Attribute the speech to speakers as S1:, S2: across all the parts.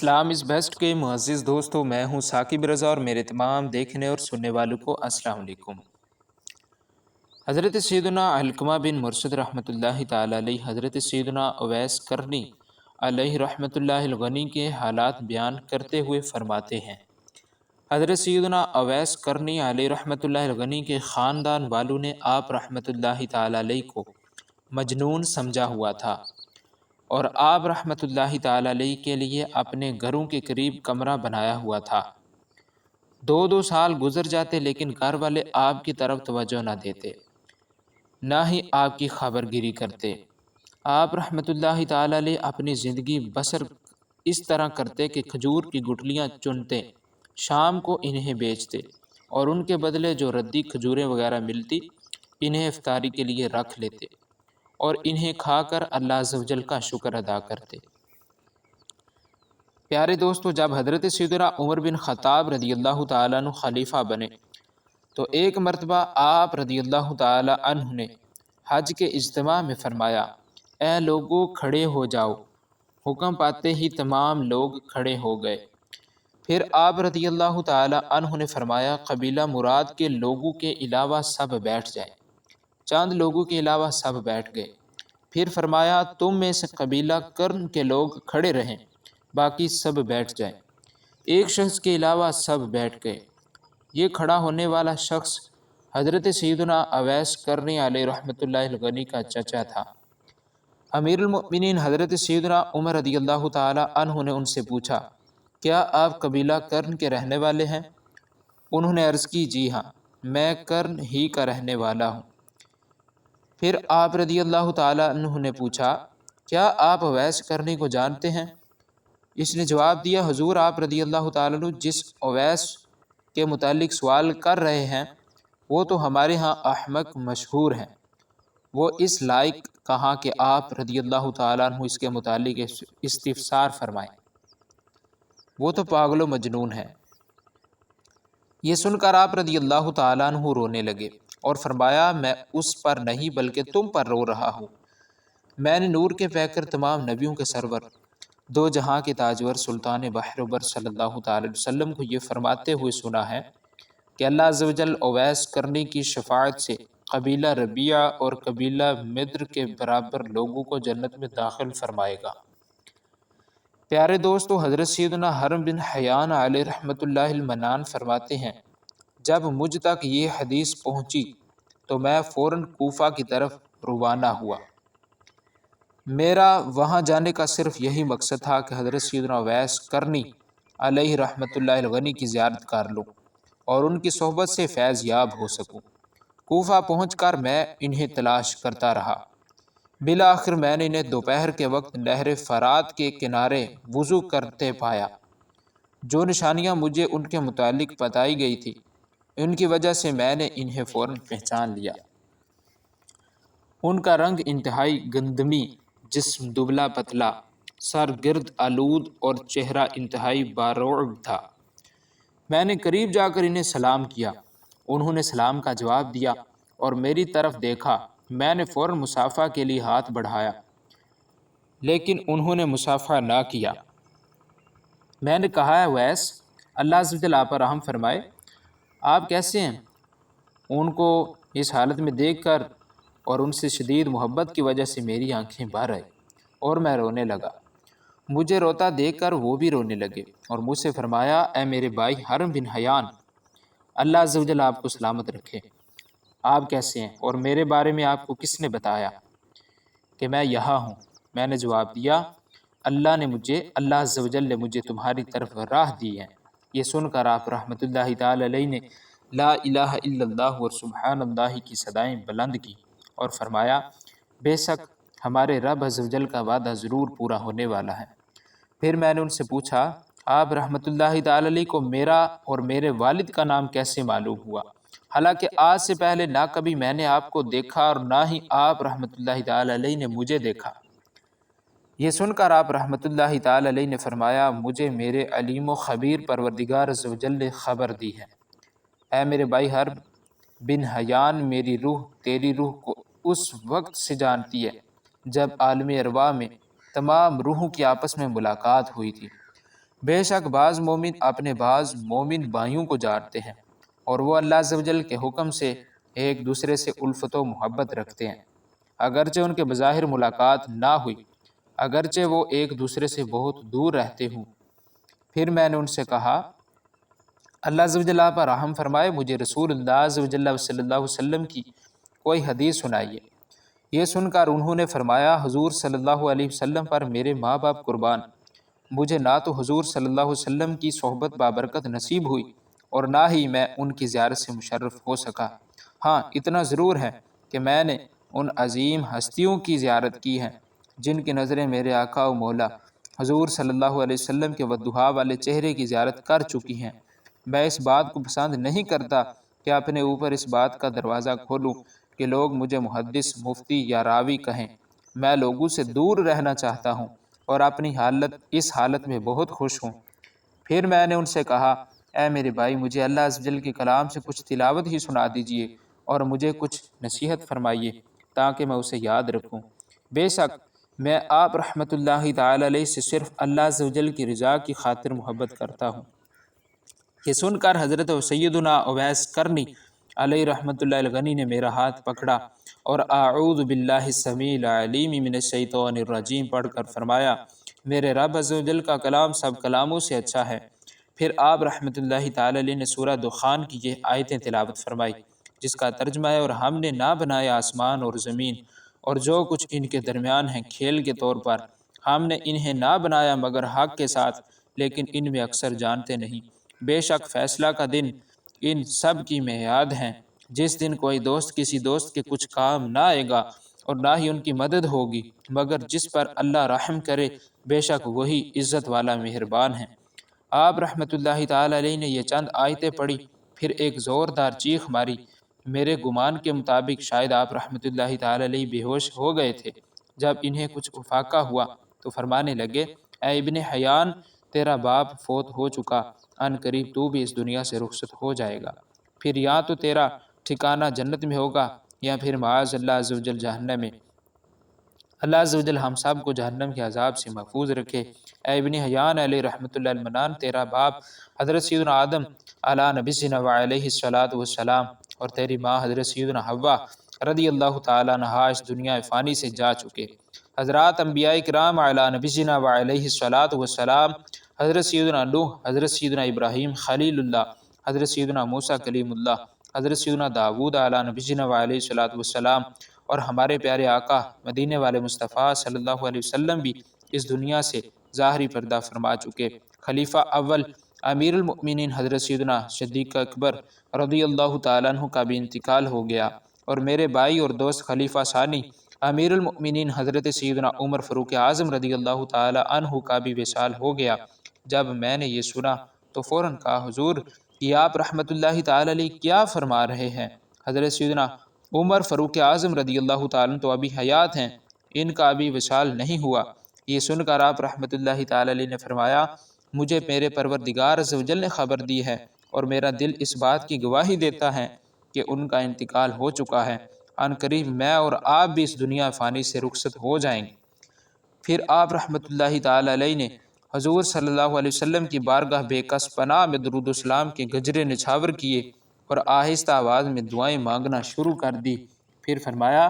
S1: Islam is best کے معزز دوستوں، میں ہوں ثاقب رضا اور میرے تمام دیکھنے اور سننے والوں کو السلام علیکم۔ حضرت سیدنا علقمہ بن مرشد رحمۃ اللہ تعالی علیہ حضرت سیدنا اویس کرنی علیہ رحمۃ اللہ الغنی کے حالات بیان کرتے ہوئے فرماتے ہیں، حضرت سیدنا اویس کرنی علیہ رحمۃ اللہ الغنی کے خاندان والوں نے آپ رحمۃ اللہ تعالی علیہ کو مجنون سمجھا ہوا تھا اور آپ رحمۃ اللہ تعالی علیہ کے لیے اپنے گھروں کے قریب کمرہ بنایا ہوا تھا۔ دو سال گزر جاتے لیکن گھر والے آپ کی طرف توجہ نہ دیتے، نہ ہی آپ کی خبر گیری کرتے۔ آپ رحمۃ اللہ تعالی علیہ اپنی زندگی بسر اس طرح کرتے کہ کھجور کی گٹلیاں چنتے، شام کو انہیں بیچتے اور ان کے بدلے جو ردی کھجوریں وغیرہ ملتی انہیں افطاری کے لیے رکھ لیتے اور انہیں کھا کر اللہ عز و جل کا شکر ادا کرتے۔ پیارے دوستو، جب حضرت سیدنا عمر بن خطاب رضی اللہ تعالیٰ عنہ خلیفہ بنے تو ایک مرتبہ آپ رضی اللہ تعالیٰ عنہ نے حج کے اجتماع میں فرمایا، اے لوگو کھڑے ہو جاؤ۔ حکم پاتے ہی تمام لوگ کھڑے ہو گئے۔ پھر آپ رضی اللہ تعالیٰ عنہ نے فرمایا، قبیلہ مراد کے لوگوں کے علاوہ سب بیٹھ جائیں۔ چند لوگوں کے علاوہ سب بیٹھ گئے۔ پھر فرمایا، تم میں سے قبیلہ کرن کے لوگ کھڑے رہیں، باقی سب بیٹھ جائیں۔ ایک شخص کے علاوہ سب بیٹھ گئے۔ یہ کھڑا ہونے والا شخص حضرت سیدنا اویس کرنی علیہ رحمۃ اللہ الغنی کا چچا تھا۔ امیر المؤمنین حضرت سیدنا عمر رضی اللہ تعالی عنہ نے ان سے پوچھا، کیا آپ قبیلہ کرن کے رہنے والے ہیں؟ انہوں نے عرض کی، جی ہاں، میں کرن ہی کا رہنے والا ہوں۔ پھر آپ رضی اللہ تعالی عنہ نے پوچھا، کیا آپ اویس کرنی کو جانتے ہیں؟ اس نے جواب دیا، حضور آپ رضی اللہ تعالی عنہ جس اویس کے متعلق سوال کر رہے ہیں وہ تو ہمارے ہاں احمق مشہور ہیں، وہ اس لائق کہاں کہ آپ رضی اللہ تعالیٰ عنہ اس کے متعلق استفسار فرمائیں، وہ تو پاگل و مجنون ہے۔ یہ سن کر آپ رضی اللہ تعالیٰ عنہ رونے لگے اور فرمایا، میں اس پر نہیں بلکہ تم پر رو رہا ہوں۔ میں نے نور کے پیکر تمام نبیوں کے سرور دو جہاں کے تاجور سلطان بحر بر صلی اللہ تعالی وسلم کو یہ فرماتے ہوئے سنا ہے کہ اللہ عز و جل اویس کرنی کی شفاعت سے قبیلہ ربیعہ اور قبیلہ مدر کے برابر لوگوں کو جنت میں داخل فرمائے گا۔ پیارے دوستو، حضرت سیدنا حرم بن حیان علیہ رحمۃ اللہ المنان فرماتے ہیں، جب مجھ تک یہ حدیث پہنچی تو میں فوراً کوفہ کی طرف روانہ ہوا۔ میرا وہاں جانے کا صرف یہی مقصد تھا کہ حضرت سیدنا اویس کرنی علیہ رحمۃ اللہ الغنی کی زیارت کر لوں اور ان کی صحبت سے فیض یاب ہو سکوں۔ کوفہ پہنچ کر میں انہیں تلاش کرتا رہا۔ بالآخر میں نے انہیں دوپہر کے وقت نہر فرات کے کنارے وضو کرتے پایا۔ جو نشانیاں مجھے ان کے متعلق بتائی گئی تھی ان کی وجہ سے میں نے انہیں فوراً پہچان لیا۔ ان کا رنگ انتہائی گندمی، جسم دبلا پتلا، سر گرد آلود اور چہرہ انتہائی بارعب تھا۔ میں نے قریب جا کر انہیں سلام کیا۔ انہوں نے سلام کا جواب دیا اور میری طرف دیکھا۔ میں نے فوراً مصافحہ کے لیے ہاتھ بڑھایا لیکن انہوں نے مصافحہ نہ کیا۔ میں نے کہا، ہے اویس، اللہ عز و جل آپ پر رحم فرمائے، آپ کیسے ہیں؟ ان کو اس حالت میں دیکھ کر اور ان سے شدید محبت کی وجہ سے میری آنکھیں بھر آئیں اور میں رونے لگا۔ مجھے روتا دیکھ کر وہ بھی رونے لگے اور مجھ سے فرمایا، اے میرے بھائی حرم بن حیان، اللہ عز و جل آپ کو سلامت رکھے، آپ کیسے ہیں اور میرے بارے میں آپ کو کس نے بتایا کہ میں یہاں ہوں؟ میں نے جواب دیا، اللہ عز و جل نے مجھے تمہاری طرف راہ دی ہے۔ یہ سن کر آپ رحمۃ اللہ تعالی علیہ نے لا الہ الا اللہ اور سبحان اللہ کی صدائیں بلند کی اور فرمایا، بے شک ہمارے رب عز و جل کا وعدہ ضرور پورا ہونے والا ہے۔ پھر میں نے ان سے پوچھا، آپ رحمۃ اللہ تعالی علیہ کو میرا اور میرے والد کا نام کیسے معلوم ہوا؟ حالانکہ آج سے پہلے نہ کبھی میں نے آپ کو دیکھا اور نہ ہی آپ رحمۃ اللہ تعالی علیہ نے مجھے دیکھا۔ یہ سن کر آپ رحمۃ اللہ تعالی علیہ نے فرمایا، مجھے میرے علیم و خبیر پروردگار عز و جل نے خبر دی ہے۔ اے میرے بھائی حرب بن حیان، میری روح تیری روح کو اس وقت سے جانتی ہے جب عالم ارواح میں تمام روحوں کی آپس میں ملاقات ہوئی تھی۔ بے شک بعض مومن اپنے بعض مومن بھائیوں کو جانتے ہیں، اور وہ اللہ عز و جل کے حکم سے ایک دوسرے سے الفت و محبت رکھتے ہیں، اگرچہ ان کے بظاہر ملاقات نہ ہوئی، اگرچہ وہ ایک دوسرے سے بہت دور رہتے ہوں۔ پھر میں نے ان سے کہا، اللہ عز و جل آپ پر رحم فرمائے، مجھے رسول اللہ عز و جل صلی اللہ علیہ وسلم کی کوئی حدیث سنائیے۔ یہ سن کر انہوں نے فرمایا، حضور صلی اللہ علیہ وسلم پر میرے ماں باپ قربان، مجھے نہ تو حضور صلی اللہ علیہ وسلم کی صحبت بابرکت نصیب ہوئی اور نہ ہی میں ان کی زیارت سے مشرف ہو سکا۔ ہاں اتنا ضرور ہے کہ میں نے ان عظیم ہستیوں کی زیارت کی ہے جن کی نظریں میرے آقا و مولا حضور صلی اللہ علیہ وسلم کے وضحا والے چہرے کی زیارت کر چکی ہیں۔ میں اس بات کو پسند نہیں کرتا کہ اپنے اوپر اس بات کا دروازہ کھولوں کہ لوگ مجھے محدث، مفتی یا راوی کہیں۔ میں لوگوں سے دور رہنا چاہتا ہوں اور اپنی اس حالت میں بہت خوش ہوں۔ پھر میں نے ان سے کہا، اے میرے بھائی، مجھے اللہ عز و جل کے کلام سے کچھ تلاوت ہی سنا دیجئے اور مجھے کچھ نصیحت فرمائیے تاکہ میں اسے یاد رکھوں۔ بے شک میں آپ رحمۃ اللہ تعالی علیہ سے صرف اللہ عز و جل کی رضا کی خاطر محبت کرتا ہوں۔ یہ سن کر حضرت سیدنا اویس کرنی علیہ رحمۃ اللہ الغنی نے میرا ہاتھ پکڑا اور اعوذ باللہ السمیع العلیم من الشیطان الرجیم پڑھ کر فرمایا، میرے رب عز و جل کا کلام سب کلاموں سے اچھا ہے۔ پھر آپ رحمۃ اللہ تعالی علیہ نے سورہ دخان کی یہ آیتیں تلاوت فرمائی، جس کا ترجمہ ہے، اور ہم نے نہ بنایا آسمان اور زمین اور جو کچھ ان کے درمیان ہیں کھیل کے طور پر، ہم نے انہیں نہ بنایا مگر حق کے ساتھ، لیکن ان میں اکثر جانتے نہیں۔ بے شک فیصلہ کا دن ان سب کی میعاد ہیں، جس دن کوئی دوست کسی دوست کے کچھ کام نہ آئے گا اور نہ ہی ان کی مدد ہوگی مگر جس پر اللہ رحم کرے، بے شک وہی عزت والا مہربان ہے۔ آپ رحمۃ اللہ تعالی علیہ نے یہ چند آیتیں پڑھی، پھر ایک زوردار چیخ ماری۔ میرے گمان کے مطابق شاید آپ رحمۃ اللہ تعالی علیہ بے ہوش ہو گئے تھے۔ جب انہیں کچھ افاقہ ہوا تو فرمانے لگے، اے ابن حیان، تیرا باپ فوت ہو چکا، ان قریب تو بھی اس دنیا سے رخصت ہو جائے گا، پھر یا تو تیرا ٹھکانہ جنت میں ہوگا یا پھر معاذ اللہ عز و جل جہنم میں۔ اللہ عز و جل ہم سب کو جہنم کے عذاب سے محفوظ رکھے۔ اے ابن حیان علیہ رحمۃ اللہ المنان، تیرا باپ حضرت سیدنا آدم علیہ نبینا وعلیہ الصلاۃ والسلام اور تیری ماں حضرت سیدنا حوا رضی اللہ تعالیٰ عنہا اس دنیا فانی سے جا چکے۔ حضرات انبیاء کرام علیہ نبینا وعلیہ الصلاۃ والسلام، حضرت سیدنا نوح، حضرت سیدنا ابراہیم خلیل اللہ، حضرت سیدنا موسیٰ کلیم اللہ، حضرت سیدنا داود علیہ نبینا وعلیہ الصلاۃ والسلام، اور ہمارے پیارے آقا مدینے والے مصطفیٰ صلی اللہ علیہ وسلم بھی اس دنیا سے ظاہری پردہ فرما چکے۔ خلیفہ اول امیر المؤمنین حضرت سیدنا صدیق اکبر رضی اللہ تعالیٰ عنہ کا بھی انتقال ہو گیا، اور میرے بھائی اور دوست خلیفہ ثانی امیر المؤمنین حضرت سیدنا عمر فاروق اعظم رضی اللہ تعالیٰ عنہ کا بھی وصال ہو گیا۔ جب میں نے یہ سنا تو فوراً کہا، حضور یہ آپ رحمۃ اللہ تعالی علیہ کیا فرما رہے ہیں؟ حضرت سیدنا عمر فاروق اعظم رضی اللہ تعالیٰ تو ابھی حیات ہیں، ان کا ابھی وصال نہیں ہوا۔ یہ سن کر آپ رحمۃ اللہ تعالی علیہ نے فرمایا، مجھے میرے پروردگار عز و جل نے خبر دی ہے اور میرا دل اس بات کی گواہی دیتا ہے کہ ان کا انتقال ہو چکا ہے، ان قریب میں اور آپ بھی اس دنیا فانی سے رخصت ہو جائیں گے۔ پھر آپ رحمۃ اللہ تعالی علیہ نے حضور صلی اللہ علیہ وسلم کی بارگاہ بے کس پناہ میں درود و سلام کے گجرے نچھاور کیے اور آہستہ آواز میں دعائیں مانگنا شروع کر دی۔ پھر فرمایا،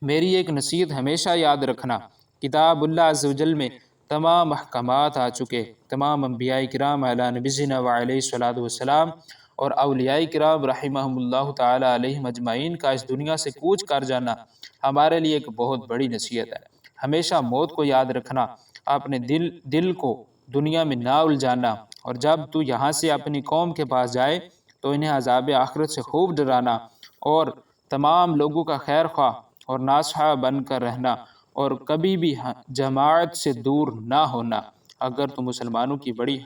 S1: میری ایک نصیحت ہمیشہ یاد رکھنا، کتاب اللہ عز و جل میں تمام احکامات آ چکے، تمام انبیاء کرام علیہ نبینا وعلیہ الصلاۃ والسلام اور اولیاء کرام رحمہم اللہ تعالی علیہم اجمعین کا اس دنیا سے کوچ کر جانا ہمارے لیے ایک بہت بڑی نصیحت ہے۔ ہمیشہ موت کو یاد رکھنا، اپنے دل کو دنیا میں نہ الجھانا، اور جب تو یہاں سے اپنی قوم کے پاس جائے تو انہیں عذاب آخرت سے خوب ڈرانا، اور تمام لوگوں کا خیر خواہ اور ناصح بن کر رہنا، اور کبھی بھی جماعت سے دور نہ ہونا۔ اگر تو مسلمانوں کی بڑی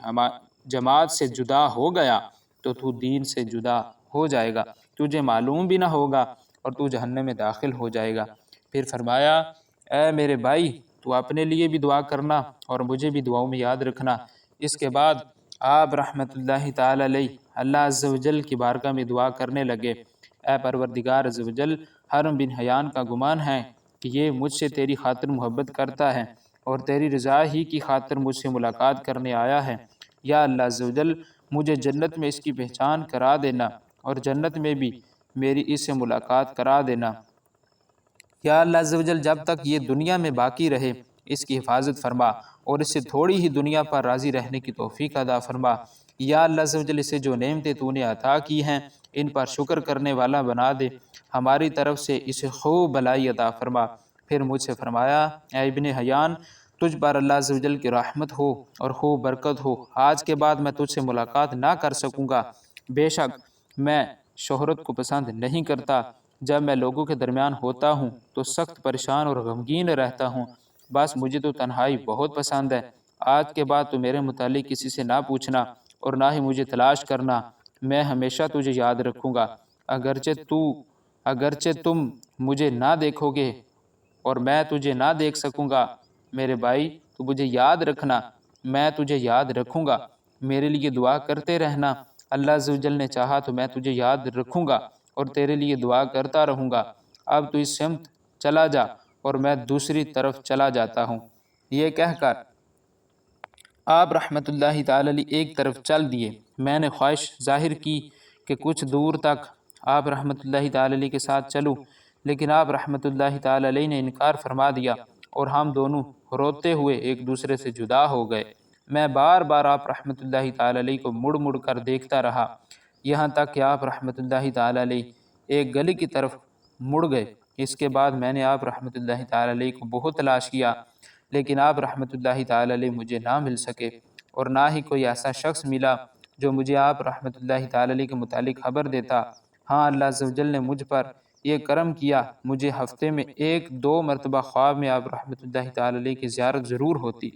S1: جماعت سے جدا ہو گیا تو تو دین سے جدا ہو جائے گا، تجھے معلوم بھی نہ ہوگا اور تو جہنم میں داخل ہو جائے گا۔ پھر فرمایا، اے میرے بھائی، تو اپنے لیے بھی دعا کرنا اور مجھے بھی دعاؤں میں یاد رکھنا۔ اس کے بعد آپ رحمۃ اللہ تعالی علیہ اللہ عز و جل کی بارگاہ میں دعا کرنے لگے، اے پروردگار عز و جل، حرم بن حیان کا گمان ہے کہ یہ مجھ سے تیری خاطر محبت کرتا ہے، اور تیری رضا ہی کی خاطر مجھ سے ملاقات کرنے آیا ہے۔ یا اللہ عز و جل مجھے جنت میں اس کی پہچان کرا دینا اور جنت میں بھی میری اس سے ملاقات کرا دینا۔ یا اللہ عز و جل جب تک یہ دنیا میں باقی رہے اس کی حفاظت فرما اور اس سے تھوڑی ہی دنیا پر راضی رہنے کی توفیق عطا فرما۔ یا اللہ عز و جل اسے جو نعمتیں تو نے عطا کی ہیں ان پر شکر کرنے والا بنا دے، ہماری طرف سے اسے خوب بھلائی عطا فرما۔ پھر مجھ سے فرمایا اے ابن حیان تجھ پر اللہ عز و جل کی رحمت ہو اور خوب برکت ہو، آج کے بعد میں تجھ سے ملاقات نہ کر سکوں گا۔ بے شک میں شہرت کو پسند نہیں کرتا، جب میں لوگوں کے درمیان ہوتا ہوں تو سخت پریشان اور غمگین رہتا ہوں، بس مجھے تو تنہائی بہت پسند ہے۔ آج کے بعد تو میرے متعلق کسی سے نہ پوچھنا اور نہ ہی مجھے تلاش کرنا، میں ہمیشہ تجھے یاد رکھوں گا، اگرچہ تم مجھے نہ دیکھو گے اور میں تجھے نہ دیکھ سکوں گا۔ میرے بھائی تو مجھے یاد رکھنا، میں تجھے یاد رکھوں گا، میرے لیے دعا کرتے رہنا، اللہ عز و جل نے چاہا تو میں تجھے یاد رکھوں گا اور تیرے لیے دعا کرتا رہوں گا۔ اب تو اس سمت چلا جا اور میں دوسری طرف چلا جاتا ہوں۔ یہ کہہ کر آپ رحمۃ اللہ تعالی علیہ ایک طرف چل دیے۔ میں نے خواہش ظاہر کی کہ کچھ دور تک آپ رحمۃ اللہ تعالی علیہ کے ساتھ چلوں، لیکن آپ رحمۃ اللہ تعالی علیہ نے انکار فرما دیا اور ہم دونوں روتے ہوئے ایک دوسرے سے جدا ہو گئے۔ میں بار بار آپ رحمۃ اللہ تعالی علیہ کو مڑ مڑ کر دیکھتا رہا، یہاں تک کہ آپ رحمۃ اللہ تعالی علیہ ایک گلی کی طرف مڑ گئے۔ اس کے بعد میں نے آپ رحمۃ اللہ تعالی علیہ کو بہت تلاش کیا، لیکن آپ رحمۃ اللہ تعالی علیہ مجھے نہ مل سکے اور نہ ہی کوئی ایسا شخص ملا جو مجھے آپ رحمۃ اللہ تعالی علیہ کے متعلق خبر دیتا۔ ہاں اللہ عز و جل نے مجھ پر یہ کرم کیا، مجھے ہفتے میں 1-2 مرتبہ خواب میں آپ رحمۃ اللہ تعالی علیہ کی زیارت ضرور ہوتی۔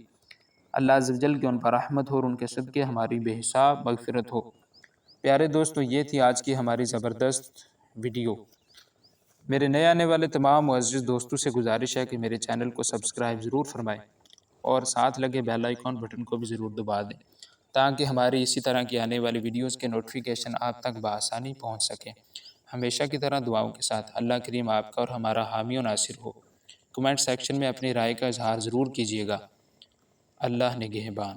S1: اللہ عز و جل کی ان پر رحمت ہو اور ان کے صدقے ہماری بے حساب مغفرت ہو۔ پیارے دوستو، یہ تھی آج کی ہماری زبردست ویڈیو۔ میرے نئے آنے والے تمام معزز دوستوں سے گزارش ہے کہ میرے چینل کو سبسکرائب ضرور فرمائیں اور ساتھ لگے بیل آئیکن بٹن کو بھی ضرور دبا دیں تاکہ ہماری اسی طرح کی آنے والی ویڈیوز کے نوٹیفیکیشن آپ تک بآسانی پہنچ سکیں۔ ہمیشہ کی طرح دعاؤں کے ساتھ اللہ کریم آپ کا اور ہمارا حامی و ناصر ہو۔ کمنٹ سیکشن میں اپنی رائے کا اظہار ضرور کیجیے گا۔ اللہ نگہبان۔